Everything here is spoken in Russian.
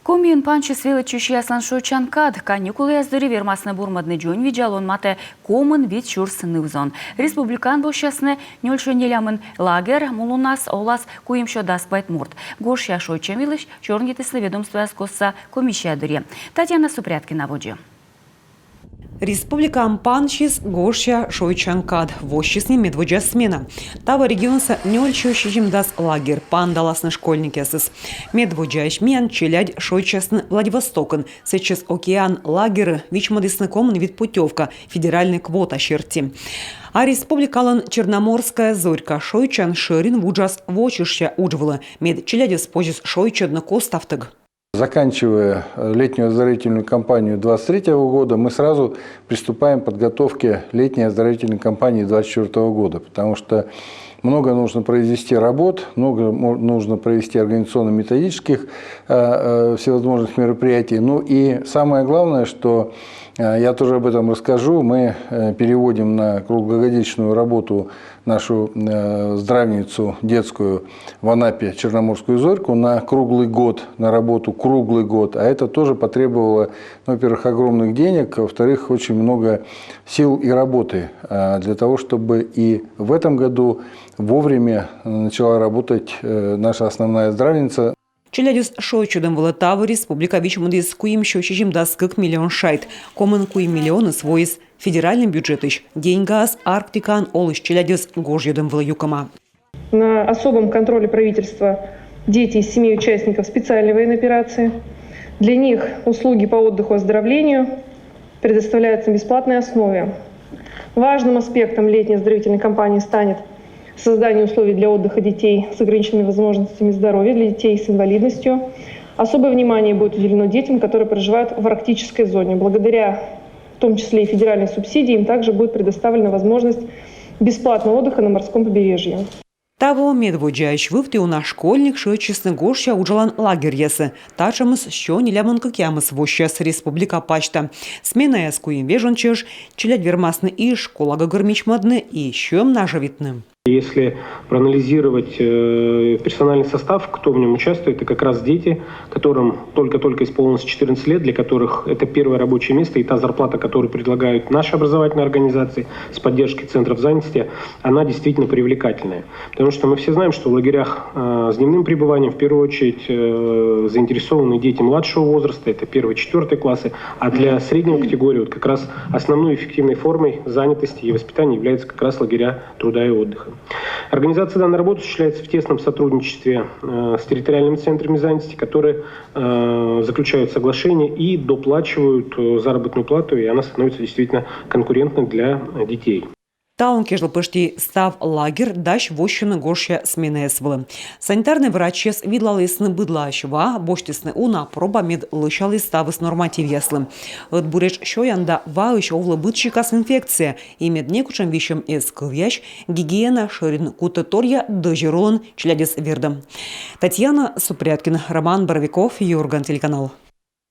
Комин панчы свелы чущи яслан шойчанкад, каникулы яздыры вермасны бурмадны джон виджалон мате комын вид чурсыны узон. Республикан бошясны нёльшөнелямын лагер мулунас олас куимшо даспайт мурт. Гош я шойчемилыш чернитеслы ведомство скосса комиссиядыре. Татьяна Супряткина воджи. Республика Панчис Гошя Шойчанкад вощисни медводжа смена. Тава регионса нёльчо щижимдас лагерь пандаласны школьники сыс. Медводжа ишмиян челядь Шойчасны Владивостокын. Сейчас океан лагеры вичмадысны комын вид путевка федеральный квота черти. А республикалан Черноморская зорька Шойчан шерин вуджас вочища уджвала. Мед челядис позис Шойчадна коставтыг. Заканчивая летнюю оздоровительную кампанию 2023 года, мы сразу приступаем к подготовке летней оздоровительной кампании 2024 года, потому что много нужно произвести работ, много нужно провести организационно-методических всевозможных мероприятий. Ну и самое главное, что я тоже об этом расскажу, мы переводим на круглогодичную работу нашу здравницу детскую в Анапе, Черноморскую зорьку, на круглый год, на работу круглый год. А это тоже потребовало, во-первых, огромных денег, во-вторых, очень много сил и работы для того, чтобы и в этом году вовремя начала работать наша основная здравница. Челядис Шойчудом Волотавы республика вичмудис куимшо щижимдас как миллион шайт. Комын куим миллионы своис федеральным бюджетыш. Деньгас Арктикан олыш челядис гожьедом влаюкама. На особом контроле правительства дети из 7 участников специальной военной операции. Для них услуги по отдыху и оздоровлению предоставляются на бесплатной основе. Важным аспектом летней оздоровительной кампании станет создание условий для отдыха детей с ограниченными возможностями здоровья, для детей с инвалидностью. Особое внимание будет уделено детям, которые проживают в арктической зоне. Благодаря, в том числе и федеральной субсидии, им также будет предоставлена возможность бесплатного отдыха на морском побережье. Того медводжающ вывты у наш школьник шойчисны Гошя уджалан лагерь ясы. Тачамыс що нелямын кыкямыс вощас республика пачта. Смена яскуим вежончеш, челядь вермасны и школа гагырмичмадны и щем нажавитным. Если проанализировать персональный состав, кто в нем участвует, это как раз дети, которым только-только исполнилось 14 лет, для которых это первое рабочее место, и та зарплата, которую предлагают наши образовательные организации с поддержкой центров занятости, она действительно привлекательная. Потому что мы все знаем, что в лагерях с дневным пребыванием в первую очередь заинтересованы дети младшего возраста, это 1-4 классы, а для среднего категории вот как раз основной эффективной формой занятости и воспитания являются как раз лагеря труда и отдыха. Организация данной работы осуществляется в тесном сотрудничестве с территориальными центрами занятости, которые заключают соглашения и доплачивают заработную плату, и она становится действительно конкурентной для детей. Таун кежл почти став лагерь дащ вощины Гошя сменесвлы. Санитарный врач видлалысны быдлащва, боштисны уна проба мед лышалы ставыс норматив яслым. От буреш шоянда ваыш овлы бытчикас инфекция, и мед некучам вещам из кывящ, гигиена ширин кутаторья дожиролан челядис вердом. Татьяна Супряткина, Роман Боровиков, Юрган, телеканал.